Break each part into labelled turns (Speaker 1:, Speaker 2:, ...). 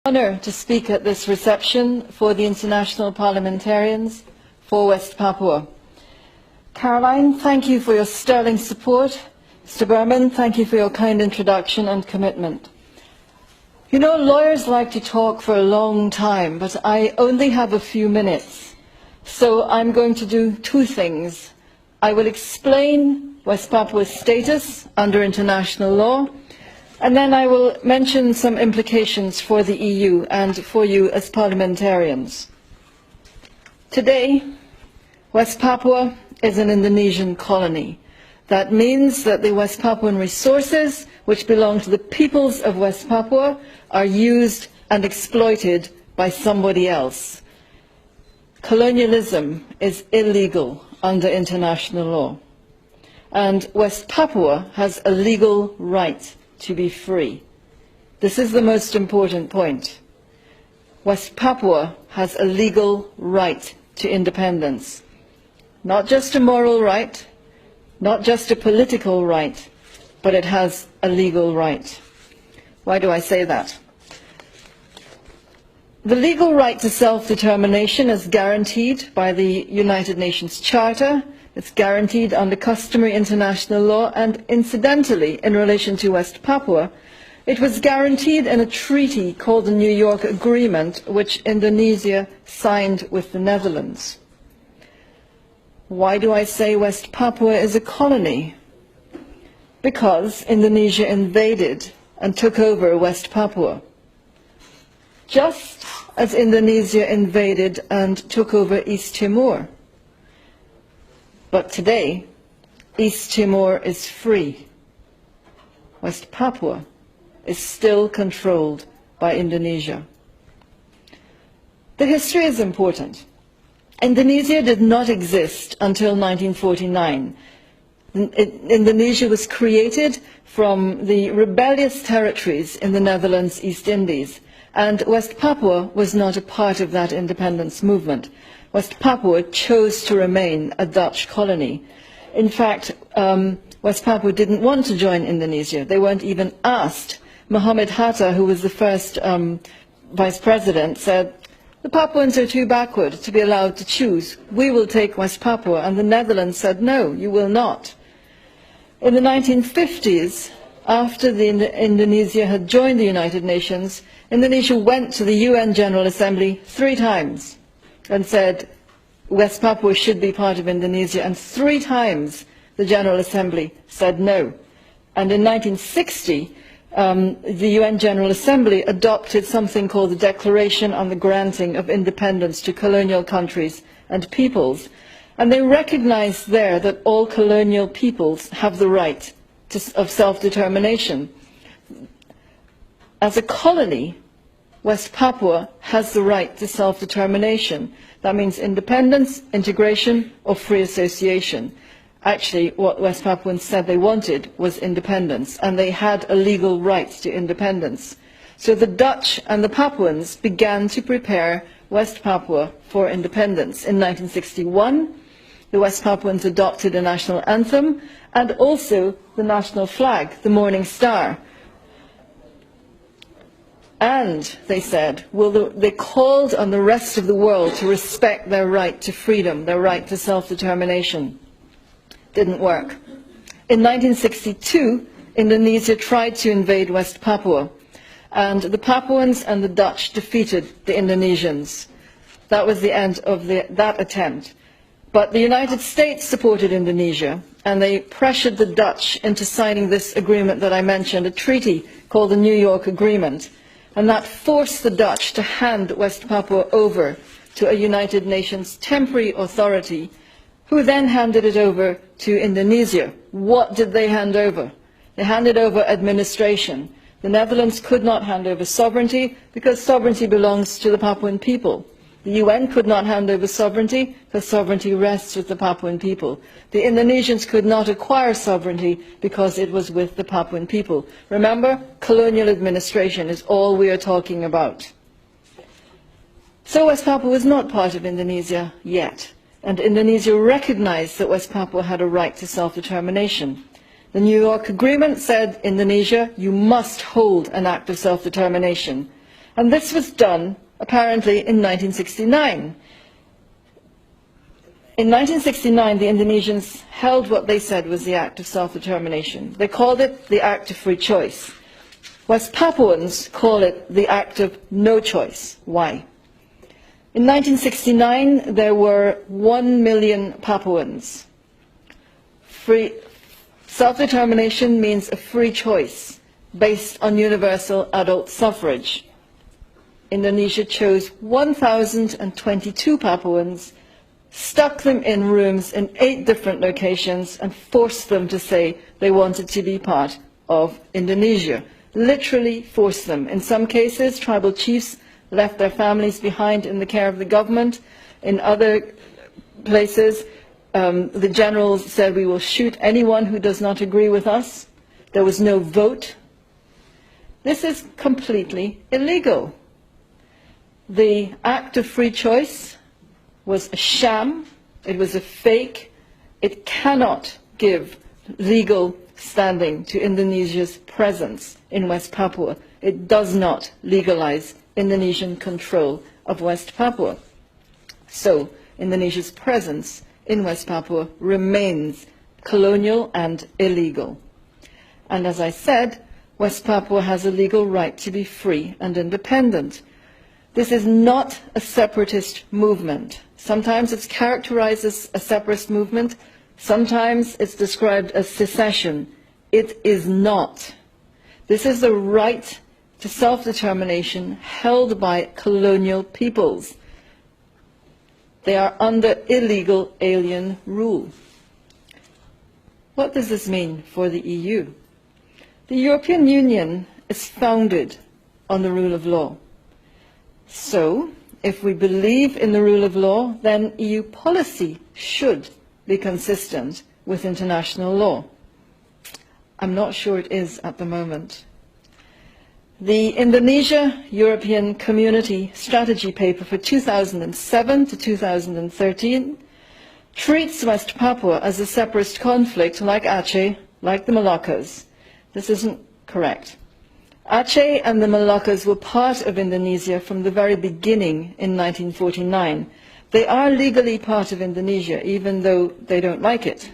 Speaker 1: Honour to speak at this reception for the international parliamentarians for West Papua. Caroline, thank you for your sterling support. Mr. Berman, thank you for your kind introduction and commitment. You know, lawyers like to talk for a long time, but I only have a few minutes. So I'm going to do two things. I will explain West Papua's status under international law, and then I will mention some implications for the EU and for you as parliamentarians. Today, West Papua is an Indonesian colony. That means that the West Papuan resources, which belong to the peoples of West Papua, are used and exploited by somebody else. Colonialism is illegal under international law, and West Papua has a legal right to be free. This is the most important point. West Papua has a legal right to independence. Not just a moral right, not just a political right, but it has a legal right. Why do I say that? The legal right to self-determination is guaranteed by the United Nations Charter. It's guaranteed under customary international law, and incidentally, in relation to West Papua, it was guaranteed in a treaty called the New York Agreement, which Indonesia signed with the Netherlands. Why do I say West Papua is a colony? Because Indonesia invaded and took over West Papua. Just as Indonesia invaded and took over East Timor. But today, East Timor is free. West Papua is still controlled by Indonesia. The history is important. Indonesia did not exist until 1949. Indonesia was created from the rebellious territories in the Netherlands East Indies, and West Papua was not a part of that independence movement. West Papua chose to remain a Dutch colony. In fact, West Papua didn't want to join Indonesia. They weren't even asked. Muhammad Hatta, who was the first vice president, said, "The Papuans are too backward to be allowed to choose. We will take West Papua." And the Netherlands said, "No, you will not." In the 1950s, after Indonesia had joined the United Nations, Indonesia went to the UN General Assembly 3 times and said West Papua should be part of Indonesia, and 3 times the General Assembly said no. And in 1960, the UN General Assembly adopted something called the Declaration on the Granting of Independence to Colonial Countries and Peoples, and they recognized there that all colonial peoples have the right of self-determination. As a colony, West Papua has the right to self-determination. That means independence, integration, or free association. Actually, what West Papuans said they wanted was independence, and they had a legal right to independence. So the Dutch and the Papuans began to prepare West Papua for independence. In 1961, the West Papuans adopted a national anthem and also the national flag, the Morning Star. And, they said, they called on the rest of the world to respect their right to freedom, their right to self-determination. Didn't work. In 1962, Indonesia tried to invade West Papua, and the Papuans and the Dutch defeated the Indonesians. That was the end of that attempt. But the United States supported Indonesia, and they pressured the Dutch into signing this agreement that I mentioned, a treaty called the New York Agreement. And that forced the Dutch to hand West Papua over to a United Nations temporary authority, who then handed it over to Indonesia. What did they hand over? They handed over administration. The Netherlands could not hand over sovereignty because sovereignty belongs to the Papuan people. The UN could not hand over sovereignty because sovereignty rests with the Papuan people. The Indonesians could not acquire sovereignty because it was with the Papuan people. Remember, colonial administration is all we are talking about. So West Papua was not part of Indonesia yet, and Indonesia recognized that West Papua had a right to self-determination. The New York Agreement said, Indonesia, you must hold an act of self-determination. And this was done, apparently, in 1969. In 1969, the Indonesians held what they said was the act of self-determination. They called it the act of free choice. West Papuans call it the act of no choice. Why? In 1969, there were 1 million Papuans. Self-determination means a free choice based on universal adult suffrage. Indonesia chose 1,022 Papuans, stuck them in rooms in 8 different locations, and forced them to say they wanted to be part of Indonesia. Literally forced them. In some cases, tribal chiefs left their families behind in the care of the government. In other places, the generals said, we will shoot anyone who does not agree with us. There was no vote. This is completely illegal. The act of free choice was a sham. It was a fake. It cannot give legal standing to Indonesia's presence in West Papua. It does not legalize Indonesian control of West Papua. So Indonesia's presence in West Papua remains colonial and illegal. And as I said, West Papua has a legal right to be free and independent. This is not a separatist movement. Sometimes it's characterized as a separatist movement. Sometimes it's described as secession. It is not. This is the right to self-determination held by colonial peoples. They are under illegal alien rule. What does this mean for the EU? The European Union is founded on the rule of law. So, if we believe in the rule of law, then EU policy should be consistent with international law. I'm not sure it is at the moment. The Indonesia-European Community Strategy Paper for 2007 to 2013 treats West Papua as a separatist conflict like Aceh, like the Moluccas. This isn't correct. Aceh and the Moluccas were part of Indonesia from the very beginning in 1949. They are legally part of Indonesia, even though they don't like it.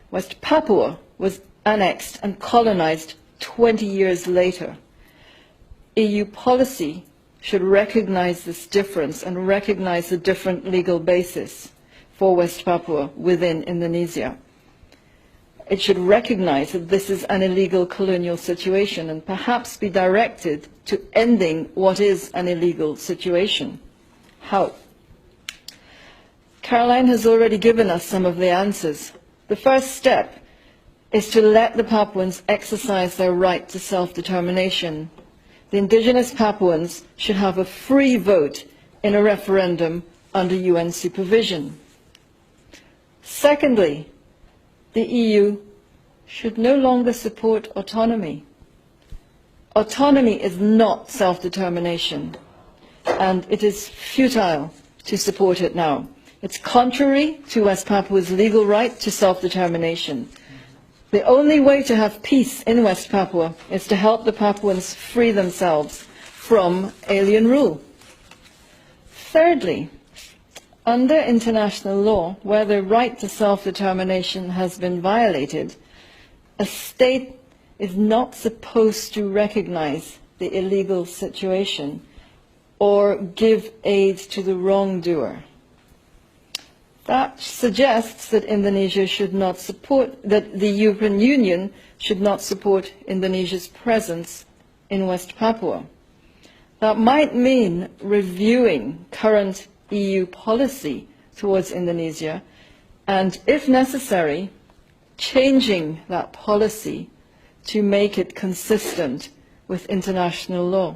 Speaker 1: West Papua was annexed and colonized 20 years later. EU policy should recognize this difference and recognize the different legal basis for West Papua within Indonesia. It should recognize that this is an illegal colonial situation and perhaps be directed to ending what is an illegal situation. How? Caroline has already given us some of the answers. The first step is to let the Papuans exercise their right to self-determination. The indigenous Papuans should have a free vote in a referendum under UN supervision. Secondly, the EU should no longer support autonomy. Autonomy is not self-determination, and it is futile to support it now. It's contrary to West Papua's legal right to self-determination. The only way to have peace in West Papua is to help the Papuans free themselves from alien rule. Thirdly, under international law, where the right to self-determination has been violated, a state is not supposed to recognize the illegal situation or give aid to the wrongdoer. That suggests that Indonesia should not support, that the European Union should not support Indonesia's presence in West Papua. That might mean reviewing current EU policy towards Indonesia and, if necessary, changing that policy to make it consistent with international law.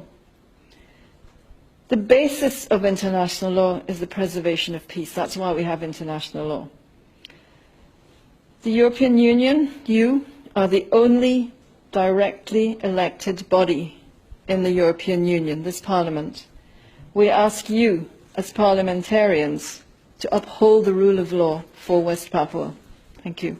Speaker 1: The basis of international law is the preservation of peace. That's why we have international law. The European Union, you, are the only directly elected body in the European Union, this Parliament. We ask you, as parliamentarians, to uphold the rule of law for West Papua. Thank you.